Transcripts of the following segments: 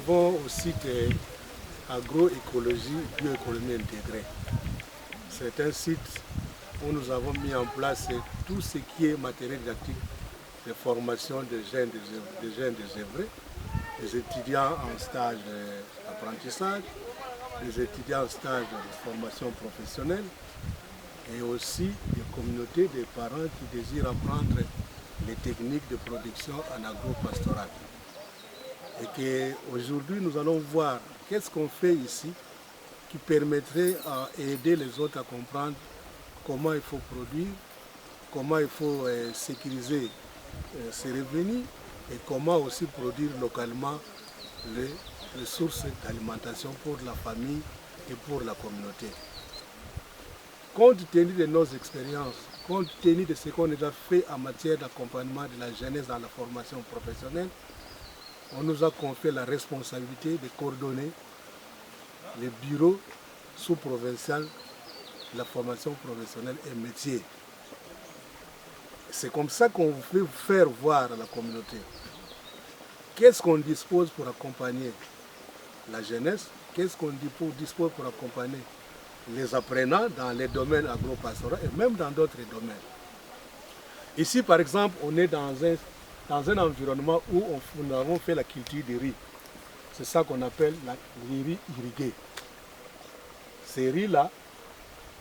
trouvons au site agroécologie, bioéconomie intégrée. C'est un site où nous avons mis en place tout ce qui est matériel didactique de formation de jeunes désœuvrés, des étudiants en stage d'apprentissage, des étudiants en stage de formation professionnelle et aussi des communautés de parents qui désirent apprendre les techniques de production en agro-pastoral. Et qu'aujourd'hui nous allons voir qu'est-ce qu'on fait ici qui permettrait à aider les autres à comprendre comment il faut produire, comment il faut sécuriser ses revenus et comment aussi produire localement les sources d'alimentation pour la famille et pour la communauté. Compte tenu de nos expériences, compte tenu de ce qu'on a déjà fait en matière d'accompagnement de la jeunesse dans la formation professionnelle, on nous a confié la responsabilité de coordonner les bureaux sous-provinciaux de la formation professionnelle et métier. C'est comme ça qu'on veut faire voir à la communauté qu'est-ce qu'on dispose pour accompagner la jeunesse, qu'est-ce qu'on dispose pour accompagner les apprenants dans les domaines agro-pastoraux et même dans d'autres domaines. Ici, par exemple, on est dans un environnement où nous avons fait la culture du riz. C'est ça qu'on appelle le riz irrigué. Ces riz-là,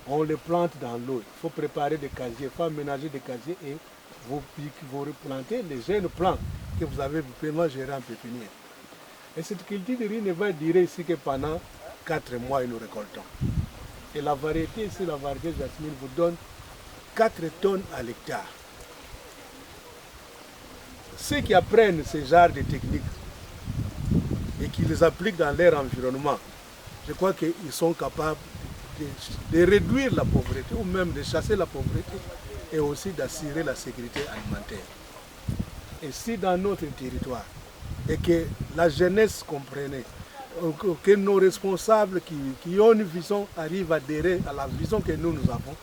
on les plante dans l'eau. Il faut préparer des casiers, il faut aménager des casiers et vous replantez les jeunes plants que vous pouvez gérer en pépinière. Et cette culture de riz ne va durer ici que pendant 4 mois et nous récoltons. Et la variété ici, la variété jasmine, vous donne 4 tonnes à l'hectare. Ceux qui apprennent ce genre de techniques et qui les appliquent dans leur environnement, je crois qu'ils sont capables de réduire la pauvreté ou même de chasser la pauvreté et aussi d'assurer la sécurité alimentaire. Et si dans notre territoire, et que la jeunesse comprenait, que nos responsables qui ont une vision arrivent à adhérer à la vision que nous avons,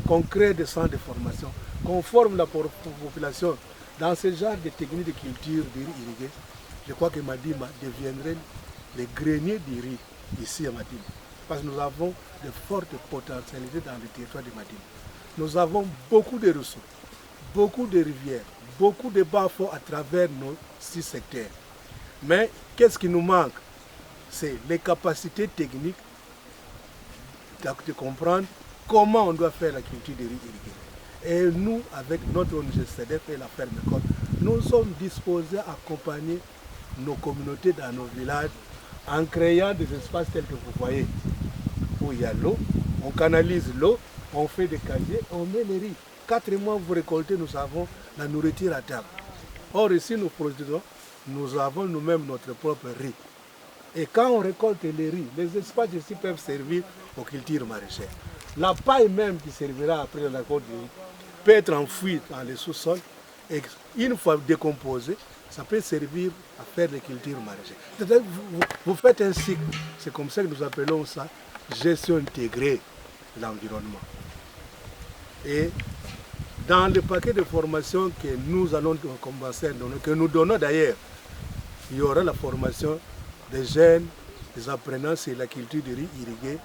qu'on crée des centres de formation, qu'on forme la population dans ce genre de techniques de culture de riz irrigué, je crois que Madima deviendrait les greniers du riz ici à Madima. Parce que nous avons de fortes potentialités dans le territoire de Madima. Nous avons beaucoup de ressources, beaucoup de rivières, beaucoup de bas-fonds à travers nos 6 secteurs. Mais qu'est-ce qui nous manque? C'est les capacités techniques de comprendre comment on doit faire la culture de riz irrigué. Et nous, avec notre ONG CEDEF et la ferme école, nous sommes disposés à accompagner nos communautés dans nos villages en créant des espaces tels que vous voyez, où il y a l'eau, on canalise l'eau, on fait des casiers, on met les riz. 4 mois, vous récoltez, nous avons la nourriture à table. Or, ici, nous produisons, nous avons nous-mêmes notre propre riz. Et quand on récolte les riz, les espaces ici peuvent servir aux cultures maraîchères. La paille même qui servira après la récolte du riz peut être enfouie dans les sous-sols et une fois décomposée, ça peut servir à faire des cultures maraîchères. Vous faites un cycle, c'est comme ça que nous appelons ça gestion intégrée de l'environnement. Et dans le paquet de formation que nous allons commencer à donner, que nous donnons d'ailleurs, il y aura la formation des jeunes, des apprenants sur la culture du riz irrigué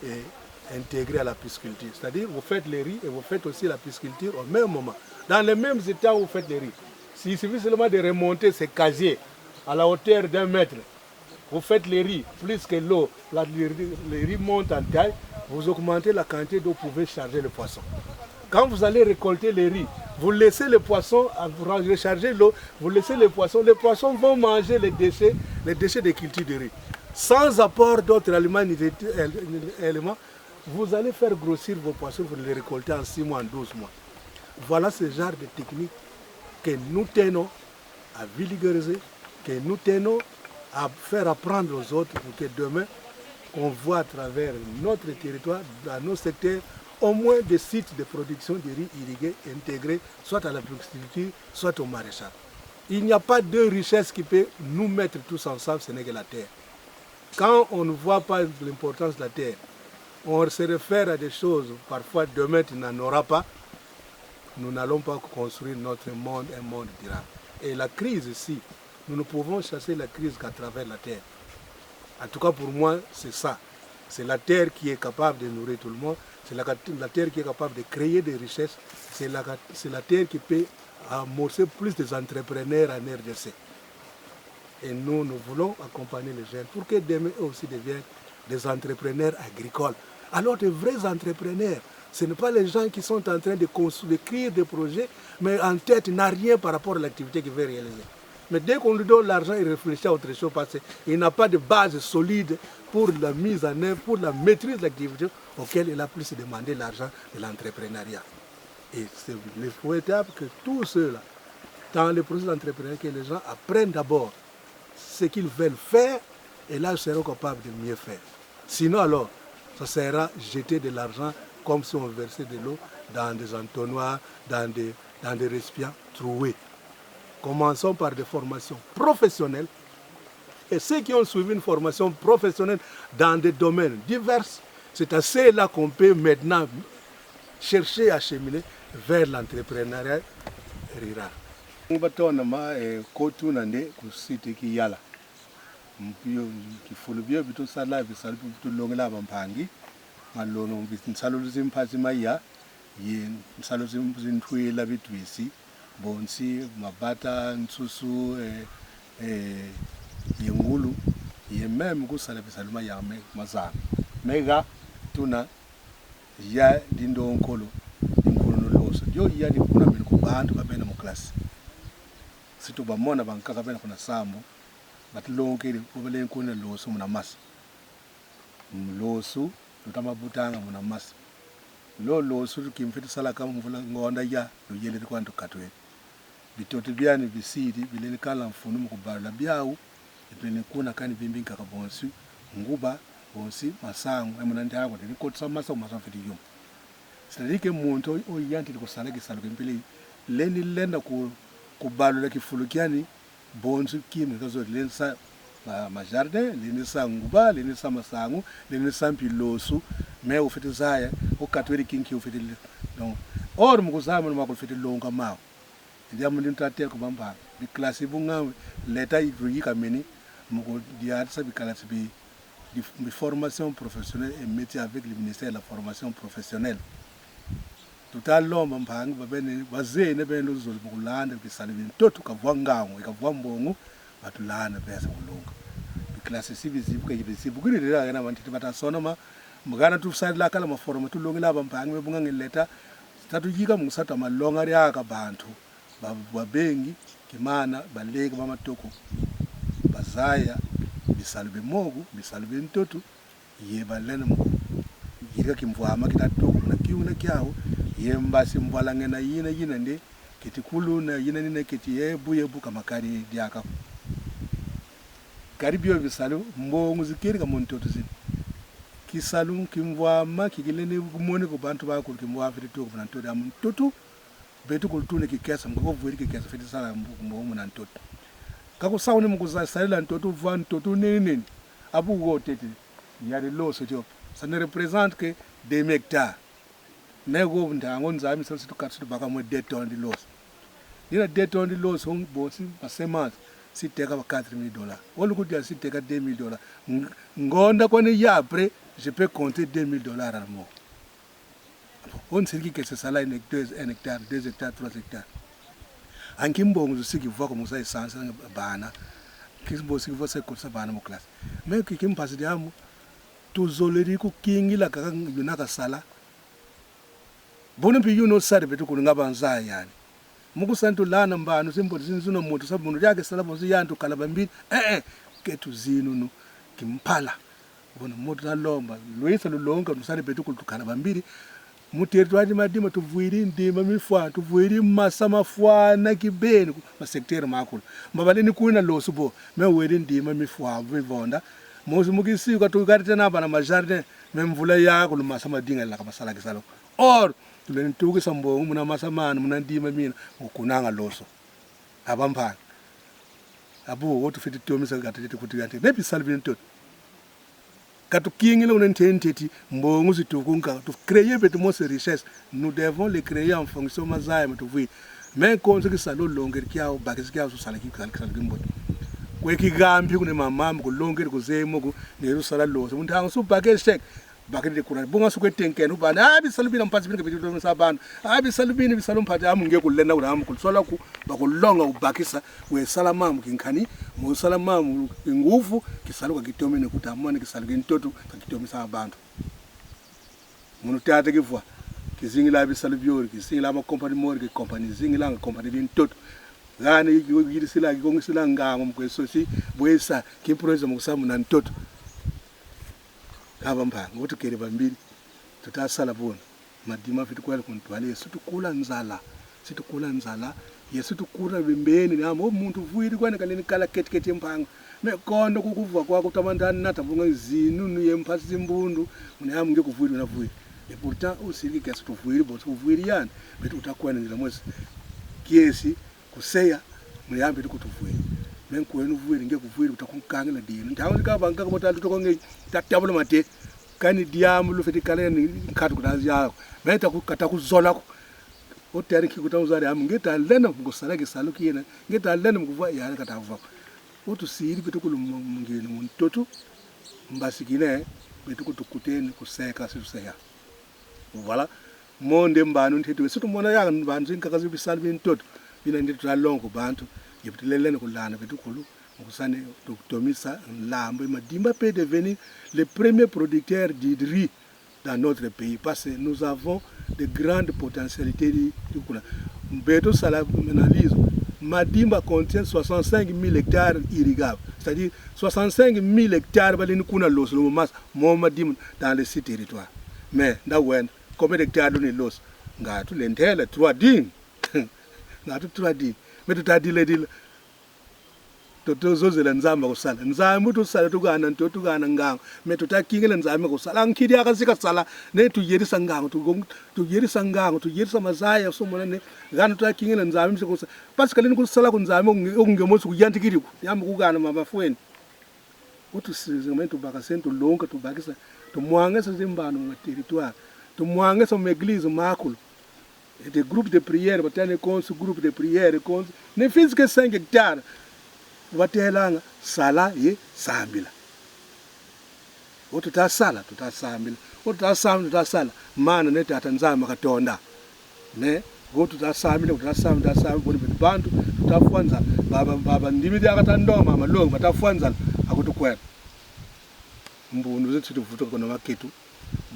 et intégrée à la pisciculture. C'est-à-dire vous faites les riz et vous faites aussi la pisciculture au même moment. Dans les mêmes états où vous faites les riz. S'il suffit seulement de remonter ces casiers à la hauteur d'1 mètre, vous faites les riz, plus que l'eau, les riz montent en taille, vous augmentez la quantité d'eau, vous pouvez charger le poisson. Quand vous allez récolter les riz, vous laissez les poissons, vous rechargez l'eau, vous laissez les poissons vont manger les déchets des cultures de riz. Sans apport d'autres éléments, vous allez faire grossir vos poissons, vous les récoltez en 6 mois, en 12 mois. Voilà ce genre de technique que nous tenons à vulgariser, que nous tenons à faire apprendre aux autres pour que demain, on voit à travers notre territoire, dans nos secteurs, au moins des sites de production de riz irrigué intégrés, soit à la pisciculture, soit au maraîchage. Il n'y a pas de richesse qui peut nous mettre tous ensemble, ce n'est que la terre. Quand on ne voit pas l'importance de la terre, on se réfère à des choses, parfois demain tu n'en auras pas, nous n'allons pas construire notre monde, un monde durable. Et la crise ici, nous ne pouvons chasser la crise qu'à travers la terre. En tout cas, pour moi, c'est ça. C'est la terre qui est capable de nourrir tout le monde. C'est la terre qui est capable de créer des richesses. C'est la terre qui peut amorcer plus des entrepreneurs en RDC. Et nous voulons accompagner les jeunes pour que demain eux aussi deviennent des entrepreneurs agricoles. Alors, des vrais entrepreneurs, ce n'est pas les gens qui sont en train de créer des projets, mais en tête, n'a rien par rapport à l'activité qu'il veut réaliser. Mais dès qu'on lui donne l'argent, il réfléchit à autre chose parce qu'il n'a pas de base solide pour la mise en œuvre, pour la maîtrise de l'activité auquel il a plus demandé l'argent de l'entrepreneuriat. Et c'est souhaitable que tous ceux-là, dans le processus d'entrepreneuriat, que les gens apprennent d'abord ce qu'ils veulent faire et là, ils seront capables de mieux faire. Sinon, alors, ça sera jeter de l'argent comme si on versait de l'eau dans des entonnoirs, dans des récipients troués. Commençons par des formations professionnelles. Et ceux qui ont suivi une formation professionnelle dans des domaines divers, c'est à ceux-là qu'on peut maintenant chercher à cheminer vers l'entrepreneuriat rural. On va tourner kotu nande kusite ki yala. Mpio kifulubio bitu sala bisalu bitu longela bampangi. Malongo bisalu zimpazi maya. Ye bisalu zintwela bitwisi. Bonsi mabata nsusu yengulu ye même kusala bisalu maya mazana. Mega tuna ya dindo onkolo inkulu loso. Yo ya di kuna milku bantu babena mu class. Situ bamona bankaka bena kuna sambo batilongele ubele nkuna loso muna masa loso tutamabutanga muna masa loso kimfiti sala kama mvula ngonda ya luyele kwanto katwe bitoto byani bisidi bilele kala mfunu mukubala byawu ipene kuna kani bimbinka kabonsi nguba bonsi masangu emunandi yako ndi kotsa masa mfiti yum sidike muntu oyanti kusala kisalo kempili leni lenda kubalula kifulukiani bonsu kimi kazo lensa majardin lenisa nguba lenisa masangu lenisa mpilosu me ufiti zaya ukatweli kinki ufiti donc or mukuzama no makufiti longa mawo ndiya mulintu atel ko bamba bi classe bunga leta yika meni muko diat sa bi classe bi formation professionnelle et métier avec le ministère de la formation professionnelle. Total l'homme mpang babene bazene beno zolo bukulanda bisalibini totu kavwangango ikavwambongo batulana pesa kulunga classe civizibu ke yibisibu kulira kana bantu batasona ma mugana tu side la kala maforma tu longi laba mpang mebunga ngeleta tatu yika musata malonga ri aka bantu babengi kimana baleke bamatoko bazaya bisalibe mogu bisalibe ntotu yebalena mo yika kimvwama kitatu na kiuna kyao yembasi mbwala ngena yina ndi kitikulu na yina nina kiti yebu kama kari diaka karibio bisalu mbongo zikiri ka montoto zini kisalu kimvwama kikileni kumone ko bantu ba ko kimwa fiti to ko nanto da montoto betu ko tune kikesa mko vweri kikesa fiti sala mbongo na ntoto kako sawune mkuza sala ntoto vwa ntoto nene abu go tete yari loso jo ça ne représente que 2 hectares nego ndango nzami sesitu katsu baka mo 2 tonnes de los ina 2 tonnes de los on bosi basema siteka ba $4,000 wolu kudia siteka $2,000 ngonda kone ya après je peux compter $2,000 à mo on sirki que ce salaire ne 1 hectare 2 hectares 3 hectares ankimbongo zisiki vwa ko musa essence bana kisbo siki vwa se ko sa bana mo classe mais kikimpasi diamu tuzoleri ku kingila kaka yunaka sala bono pi yuno sare betu kulinga banza yani muku santu lana mbanu simbo zinzuno muntu sabunu yake sala bonzi yantu kala bambili ketu zinunu kimpala bono mutu na lomba loisa lolonga nusare betu kulikala bambili mutetu adi madima tuvuiri ndima mifwa tuvuiri masama fwa na kibeni ma secteur makulu mabaleni kuna losubo me weri ndima mifwa vivonda mozu mukisi ka tukari tena bana majardin memvula yako lumasama dinga la kabasala kisalo or tuleni tuki sambongo muna masamana muna ndima mina ukunanga loso abampana abu wotu fiti tomisa gatete kuti gante nepi salvin tot katu kingile unententi mbongo zitukunga tu créer betu mo ces richesses nous devons les créer en fonction mazaya mtu vi mais quand ce que ça le longer qui a au bac qui a sous sala qui sala gimbot ko ki gambi ko ne mamam ko longer ko zemo ko ne sala lo so mun su bac check bac de courage bonga su ko tenken u bana abi salubina mpasi bin ko bidu do saban abi salubina bi salum pati am nge ko lenda ko am ko sola ko ba ko longa u bakisa we salama mu kinkani mu salama mu nguvu kisaluka kitomi ne kutamana kisaluka ntoto kitomi sa bantu munu tata ki voix ki zingila bi salubior ki zingila ma compagnie mor ki compagnie zingila nga compagnie din tot gane yi sila ki gongi sila ngam ko sosi boyesa ki projet mo samu nan tot kaba mpa ngoto kere bambiri tuta sala bona madima fitu kwela kun twale sutu kula nzala yesu tukura bembeni na mo muntu vuiri kwana kaleni kala ketiketi mpanga me kondo kukuva kwa kutamandana natabunga zinu yempasi zimbundu munayamu nge kuvuiri na vuiri. Et pourtant, aussi, il y a ce que vous voyez, mais tout à coup, il y a qui est ici, qui sait, mais il y a un peu de coups de fouille. Même quand vous voyez, vous voyez, vous avez un peu de temps. Vous avez un peu de temps. Vous avez un peu de temps. Quand il a un peu de temps, il a un peu de temps. Mais il a un peu de temps. O terem que estamos usando, ngeta lena mgosala ke salu kiena, ngeta lena mkuva ya kata vuva. Otu siri betu kulu mngeni muntoto, mbasikine betu kutukuteni kuseka sisuseya. Voilà, monde mbanu ntetu surtout mona ya mbanu zinkakazi bisal bintoto, bina ndetu la longo bantu, yebetu lelene kulana betu kulu, mkusane tomisa lambo madimba peut devenir le premier producteur de riz dans notre pays parce que nous avons de grandes potentialités du Kuna. Beto Sala analyse, Madimba contient 65 000 hectares irrigables, c'est-à-dire 65 000 hectares Kuna los le moment Madimba dans les 6 territoires. Mais d'awen, combien d'hectares nous los? Nga tu l'entelle 3 din. Nga tu 3 din. Mais tu as dit le deal. Toto zozela nzamba kusala nzambu tusala tukana ntotukana ngango metutakinga nzame kusala ngikidi akasika sala ne tuyerisa ngango tuyerisa mazaya somona ne gana tutakinga nzame msikusa pascal kusala kunzame okungemosi kuyantikiri yamba kugana mabafweni uthi sizimento bakasento lonke tubakisa tumwangesa zimbano ma territoire tumwangesa ma église makulu des groupes de prière batane cons groupe de prière cons ne fiz que 5 hectares vatelanga sala ye sambila otuta sala tutasambila tutasala mana ne tata nzama katonda ne tutasambila boni bantu tutafanza baba ndimi yakatandoma amalongo batafanza akutukwela mbundu zethu tuvuto kona maketu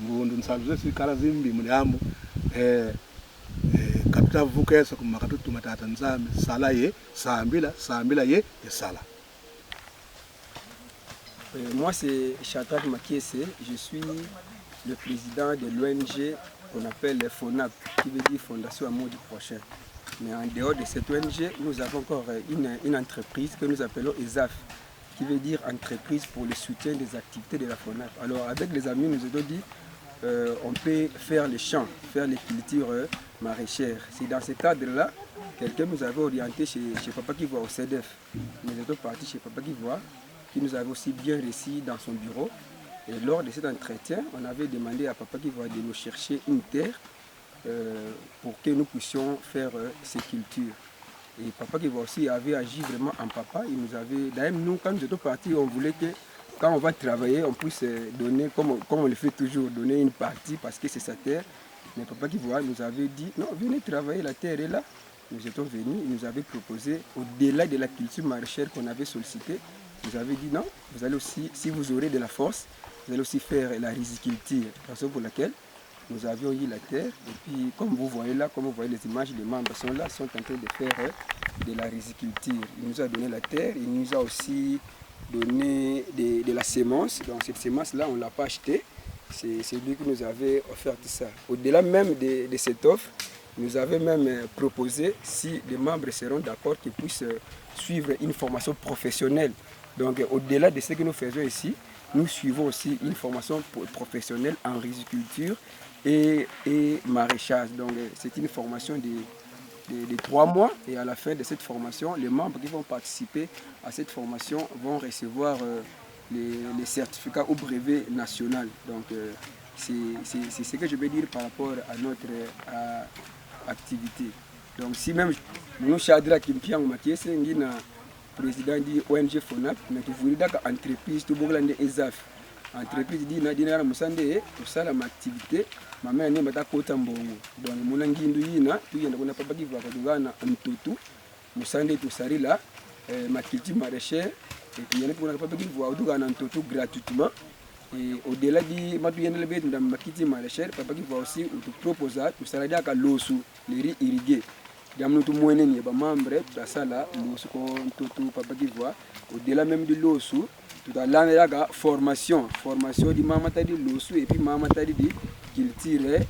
mbundu nsalu zesikala zimbi mulyambo katutavukesa kumakatutuma tata nzame sala ye sambila ye sala. Moi c'est Shadrach Makiese, je suis le président de l'ONG qu'on appelle FONAP, qui veut dire Fondation Amour du Prochain. Mais en dehors de cette ONG, nous avons encore une entreprise que nous appelons ESAF, qui veut dire Entreprise pour le soutien des activités de la FONAP. Alors avec les amis, nous avons dit on peut faire les champs, faire les cultures maraîchères. C'est dans ce cadre-là, quelqu'un nous avait orienté chez Papa Kivoa au CEDEF. Nous étions partis chez Papa Kivoa, qui nous avait aussi bien reçus dans son bureau. Et lors de cet entretien, on avait demandé à Papa Kivoa de nous chercher une terre pour que nous puissions faire ces cultures. Et Papa Kivoa aussi avait agi vraiment en papa. Il nous avait, d'ailleurs, nous, quand nous étions partis, on voulait que quand on va travailler, on puisse donner, comme on le fait toujours, donner une partie parce que c'est sa terre. Mais Papa Kivoa nous avait dit, non, venez travailler, la terre est là. Nous étions venus, il nous avait proposé, au-delà de la culture maraîchère qu'on avait sollicitée, il nous avait dit, non, vous allez aussi, si vous aurez de la force, vous allez aussi faire la riziculture, raison pour laquelle nous avions eu la terre. Et puis, comme vous voyez là, comme vous voyez les images, les membres sont là, sont en train de faire de la riziculture. Il nous a donné la terre, il nous a aussi donné de la sémence. Donc cette sémence-là, on ne l'a pas achetée. C'est lui qui nous avait offert tout ça. Au-delà même de cette offre, nous avait même proposé, si les membres seront d'accord, qu'ils puissent suivre une formation professionnelle. Donc au-delà de ce que nous faisons ici, nous suivons aussi une formation professionnelle en riziculture et maraîchage. Donc c'est une formation de 3 mois, et à la fin de cette formation, les membres qui vont participer à cette formation vont recevoir les certificats au brevet national. Donc c'est ce que je vais dire par rapport à notre activité. Donc si même nous chadra qui me ma pièce, ngina président di ONG FONAP, mais tu voulais d'accord entreprise tout boglande ezaf. Entreprise dit na dina musande pour ça la activité ma mère ne mata kota mbongo donc mon ngindu yina tu yenda kuna papa kiva ka dugana mtutu musande tu sarila ma culture maraîchère et tu yenda kuna papa kiva dugana mtutu gratuitement et au-delà di matu yenda lebe ndam ma culture maraîchère papa kiva aussi ou tu proposer tu sarada ka losu les riz irrigués diamnu tu moyenne ni ba membre da sala losu ko mtutu papa kiva au-delà même de losu tout à l'heure formation di mama tadi losu et puis mama tadi di culture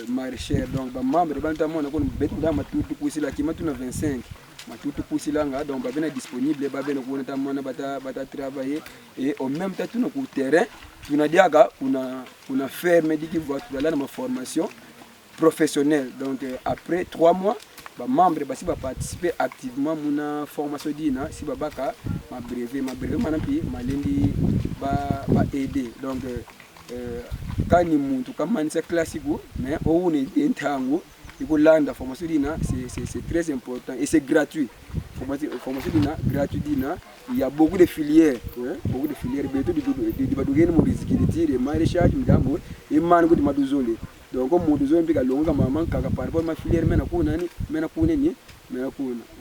maraîchère donc ba membre ba ntamo na ko bet nda matutu kusila ki matuna 25 matutu kusila nga donc ba bena disponible ba bena ko ntamo na bata travailler et au même temps tout no ku terrain tuna diaga kuna ferme di ki voit tout à l'heure ma formation professionnelle donc après 3 mois ba membre basi ba participer activement muna formation dina si babaka ma brevet manapi malendi ba aider donc quand ni muntu kama ni classique mais au ni entango ikolanda formation dina c'est très important et c'est gratuit formation dina gratuit dina il y a beaucoup de filières beto di badugeni mo rizikiti de maraîchage mgambo et mango di maduzole donc comme maduzole pika longa maman kaka par rapport ma filière mena kuna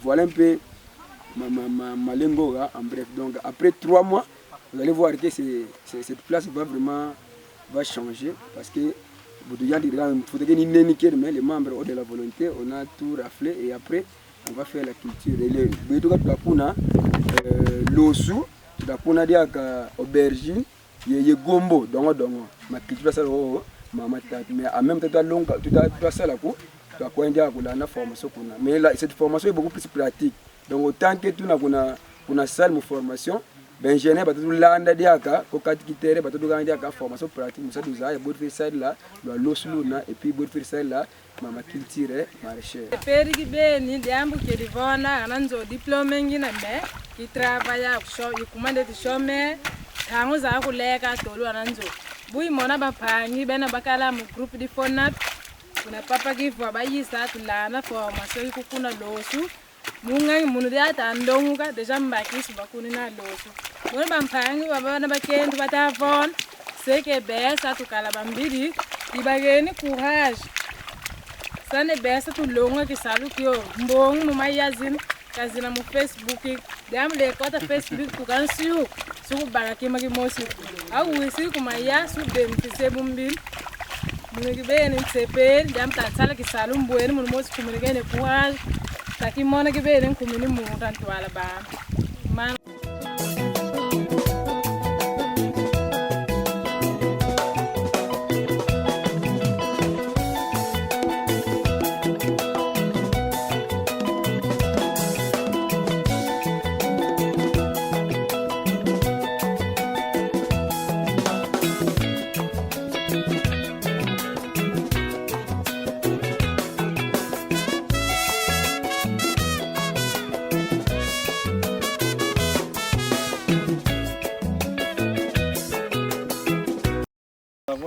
voilà un peu ma lengo en bref donc après 3 mois vous allez voir que cette place va changer parce que mais les membres ont de la volonté, on a tout raflé et après on va faire la culture. L'osu, aubergine, gombo, ma culture ça mais en même temps tu as ça là tu as la formation mais là cette formation est beaucoup plus pratique. Donc autant que tu as salle de formation ben jeune ba tout landa diaka ko katikitere ba tout ganda diaka formation pratique musa duza ya bot faire là lo losluna et puis bot faire là mama culture maraîchère peri ki beni diambu ke divona ananzo diplôme ngina me ki travailla ko yi kumande ti chome tango za ku leka tolu ananzo bui mona ba phangi bena bakala mu groupe di FONAP kuna papa ki vo ba yisa tulana formation ku kuna losu munga munu dia tandonga deja mbakisi bakuni na losu bona bampangi babana bakendu batavona seke besa tukala bambiri ibageni courage sane besa tulonga kisalu kyo mbongo mumayazini kazina mu Facebook damle kota Facebook tukansiu sukubalaki makimosi au wisi kumaya su demtise bumbili mungi bene tsepeli damtatsala kisalu mbweni munu mosi kumunigene courage taki mona ke beren kumini mu tantu ala ba man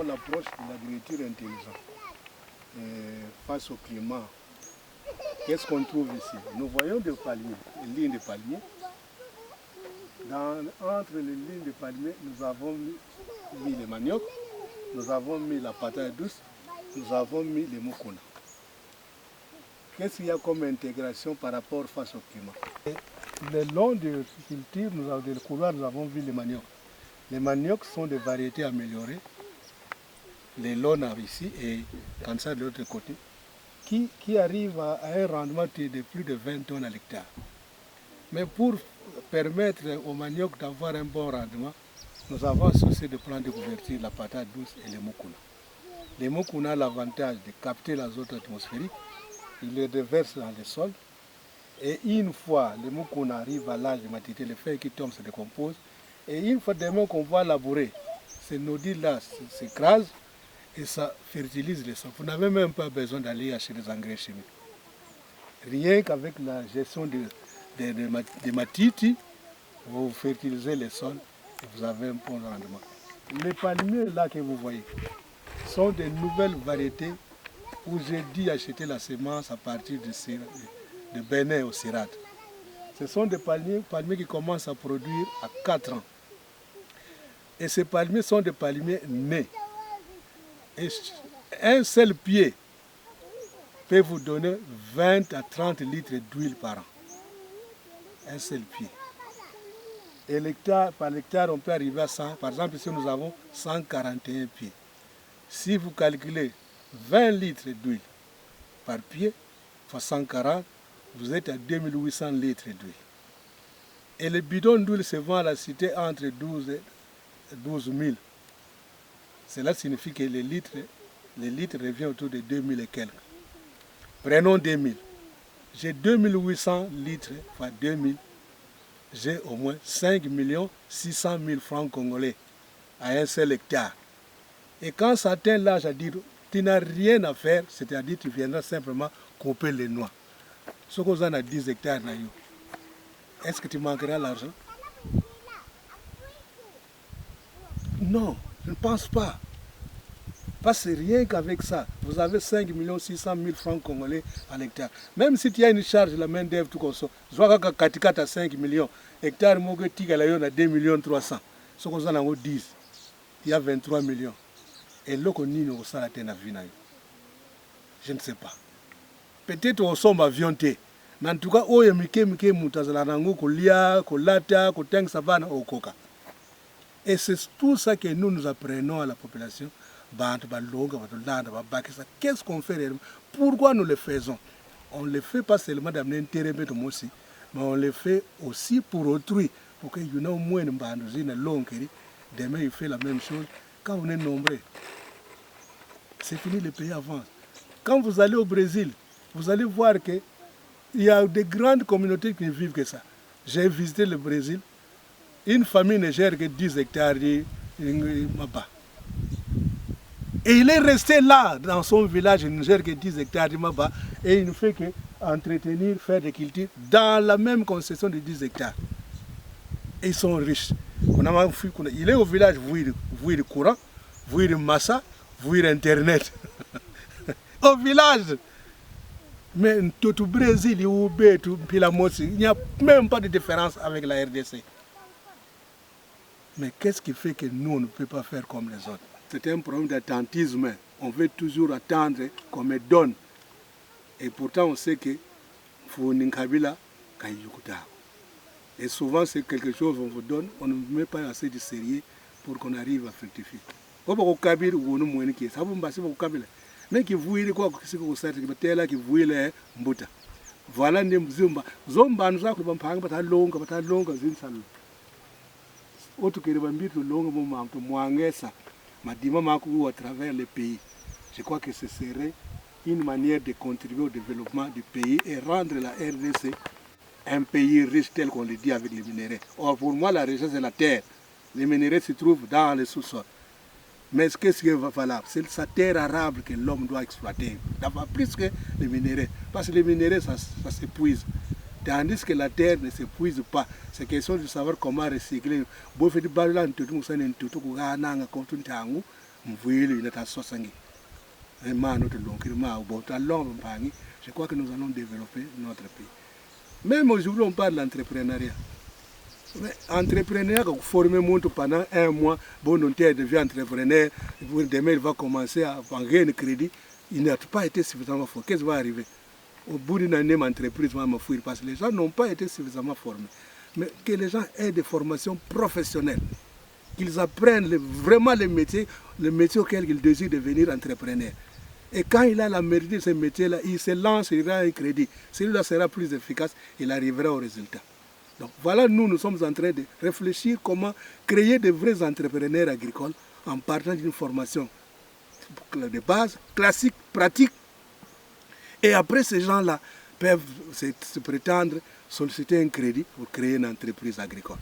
l'approche de l'agriculture intelligente face au climat. Qu'est-ce qu'on trouve ici? Nous voyons des palmiers, des lignes de palmiers. Entre les lignes de palmiers, nous avons mis les maniocs, nous avons mis la patate douce, nous avons mis les mukuna. Qu'est-ce qu'il y a comme intégration par rapport face au climat? Le long de culture, des couloirs, nous avons vu les maniocs. Les maniocs sont des variétés améliorées. Les lonas ici et comme ça de l'autre côté, qui arrivent à un rendement de plus de 20 tonnes à l'hectare. Mais pour permettre aux maniocs d'avoir un bon rendement, nous avons associé des plans de couverture, la patate douce et les mukuna. Les mukuna ont l'avantage de capter l'azote atmosphérique, ils le déversent dans le sol, et une fois les mukuna arrivent à l'âge de maturité, les feuilles qui tombent se décomposent, et une fois demain qu'on va labourer, ces nodules-là s'écrasent, et ça fertilise les sols. Vous n'avez même pas besoin d'aller acheter des engrais chimiques. Rien qu'avec la gestion de matiti, vous fertilisez les sols et vous avez un bon rendement. Les palmiers là que vous voyez sont des nouvelles variétés où j'ai dû acheter la semence à partir de Bénin au Sirade. Ce sont des palmiers qui commencent à produire à 4 ans. Et ces palmiers sont des palmiers nés. Et un seul pied peut vous donner 20 à 30 litres d'huile par an. Un seul pied. Et par l'hectare, on peut arriver à 100. Par exemple, ici, nous avons 141 pieds. Si vous calculez 20 litres d'huile par pied, fois 140, vous êtes à 2800 litres d'huile. Et le bidon d'huile se vend à la cité entre 12 et 12 000. Cela signifie que les litres reviennent autour de 2000 et quelques. Prenons 2000. J'ai 2800 litres fois 2000. J'ai au moins 5 600 000 francs congolais à un seul hectare. Et quand ça atteint l'âge à dire, tu n'as rien à faire, c'est-à-dire tu viendras simplement couper les noix. Ce qu'on a 10 hectares, est-ce que tu manqueras l'argent? Non, je ne pense pas. Parce que rien qu'avec ça, vous avez 5 600 000 francs congolais à l'hectare. Même si tu as une charge de la main d'œuvre, tout comme ça, je vois que tu as 5 millions, hectare, tu as 2 300 000. Ce qu'on a 10, il y a 23 millions. Et là, on a je ne sais pas. Peut-être on sommes aviontés. Mais en tout cas, on et c'est tout ça que nous apprenons à la population. Qu'est-ce qu'on fait réellement? Pourquoi nous le faisons? On ne le fait pas seulement d'amener un terrain, mais on le fait aussi pour autrui. Pour que you know moins demain il fait la même chose. Quand on est nombreux, c'est fini, le pays avance. Quand vous allez au Brésil, vous allez voir qu'il y a de grandes communautés qui ne vivent que ça. J'ai visité le Brésil. Une famille ne gère que 10 hectares de Maba. Et il est resté là, dans son village, il ne gère que 10 hectares de Maba. Et il ne fait que entretenir, faire des cultures dans la même concession de 10 hectares. Et ils sont riches. Il est au village, vous de courant, vous de massa, vous Internet. Au village. Mais tout au Brésil, il n'y a même pas de différence avec la RDC. Mais qu'est-ce qui fait que nous, on ne peut pas faire comme les autres? C'est un problème d'attentisme. On veut toujours attendre qu'on me donne. Et pourtant, on sait que et souvent, c'est quelque chose qu'on vous donne, on ne met pas assez de sérieux pour qu'on arrive à fructifier. Mais qui voulait quoi que ce que vous savez, qui voulait mbuta. Voilà, zomba nous a autre que à travers le pays. Je crois que ce serait une manière de contribuer au développement du pays et rendre la RDC un pays riche tel qu'on le dit avec les minéraux. Or, pour moi, la richesse c'est la terre. Les minéraux se trouvent dans le sous-sol. Mais qu'est-ce qui est valable? C'est sa terre arable que l'homme doit exploiter. D'abord, plus que les minéraux. Parce que les minéraux, ça s'épuise. Tandis que la terre ne s'épuise pas. C'est question de savoir comment recycler. Je crois que nous allons développer notre pays. Même aujourd'hui, on parle d'entrepreneuriat. Entrepreneur, former mon pendant un mois, bon, on devient entrepreneur, demain il va commencer à payer un crédit, il n'a pas été suffisamment formé. Qu'est-ce qui va arriver? Au bout d'une année, mon entreprise va me fuir parce que les gens n'ont pas été suffisamment formés. Mais que les gens aient des formations professionnelles, qu'ils apprennent vraiment le métier auquel ils désirent devenir entrepreneur. Et quand il a la mérite de ce métier-là, il se lance, il aura un crédit. Celui-là sera plus efficace, il arrivera au résultat. Donc voilà, nous sommes en train de réfléchir comment créer de vrais entrepreneurs agricoles en partant d'une formation de base, classique, pratique. Et après, ces gens-là peuvent se prétendre solliciter un crédit pour créer une entreprise agricole.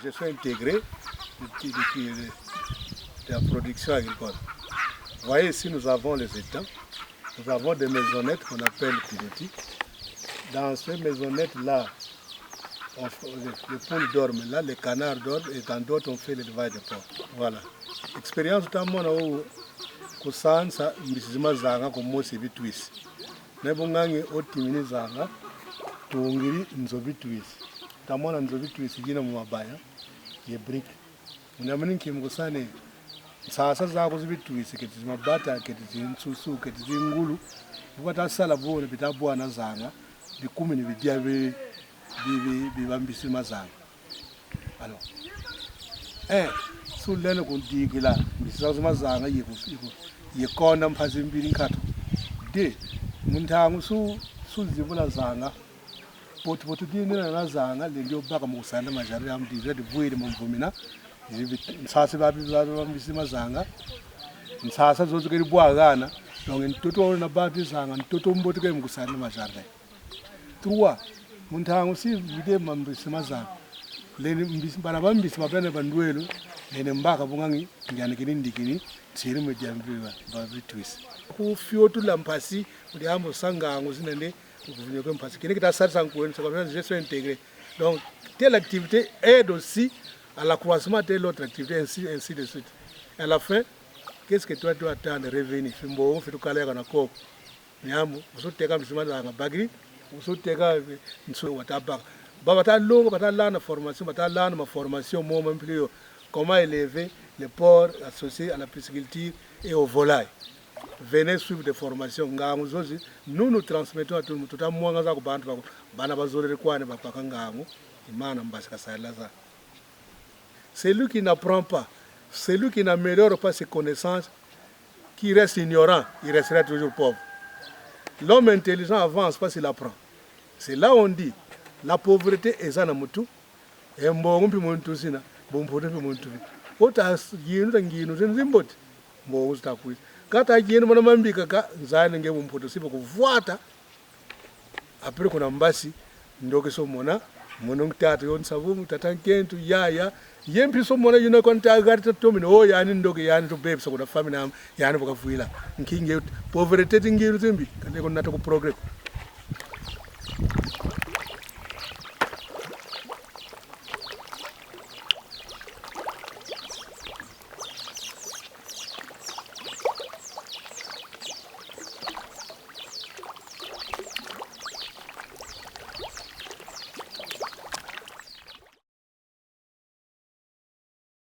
gestion intégrée de la production agricole. Vous voyez ici, nous avons les étangs, nous avons des maisonnettes qu'on appelle pilotis. Dans ces maisonnettes-là, les poules dorment là, les canards dorment et dans d'autres on fait l'élevage de porc. Voilà. Expérience notamment où kusansa mbisizima zanga ko mose bitwisi. Nebungange otimini zanga tungiri nzobitwisi. Tamona nzobitwisi jina mu mabaya ye brick. Unamini kimgusane sasa zako zibitwisi keti mabata keti zinsusu keti zingulu. Ubata sala bone bitabwana zanga bikumi ni bidia bibambisi mazanga. Alors sulene kundigila mbisiza mazanga yekona mphazimbili nkhatho de munthangu suzibula zanga poti dinena na zanga leliyo baka mukusanda majari amdize divuile mumvumina nsasa babambisi mazanga nsasa zozikeli bwakana donc ntoto na babi zanga ntoto mboti ke mukusanda majari trois munthangu si vide mambisi mazanga leni mbisi bana bambisi mapene bandwelo leni mbaka bungangi ngane kinindikini tsiri mujambiwa babitwisi ku fiotu lampasi ndi ambo sangango zinende kuvinyo ke mpasi kini kita sarsa nkuweni ça comme gestion intégrée donc telle activité aide aussi à l'accroissement de l'autre activité ainsi de suite à la fin qu'est-ce que toi dois attendre revenir fimbo fitukala kana koko nyambo usoteka msima zanga bagri usoteka nso watabaka batalongo batalana formation batalana ma formation moment plus comment élever les porcs associés à la pisciculture et au volaille. Venez suivre des formations. Nous nous transmettons à tout le monde. Tout à moins que celui qui n'apprend pas, celui qui n'améliore pas ses connaissances, qui reste ignorant, il restera toujours pauvre. L'homme intelligent avance parce qu'il apprend. C'est là où on dit la pauvreté est ça namutu et mbongo muntu sina bompote muntu ota yinu tanginu zinzimboti mbongo zitakuyi kata yinu mana mambika ka nzane nge bompoto sipo kuvuata après kuna mbasi ndoke so mona mono tata yon savu tata kentu yaya yempi so mona yuna konta garta tomino o yani ndoke yani to bebe so kuna family am yani bokafuila nkinge pauvreté tingiru zimbi kande ko nata ko progrès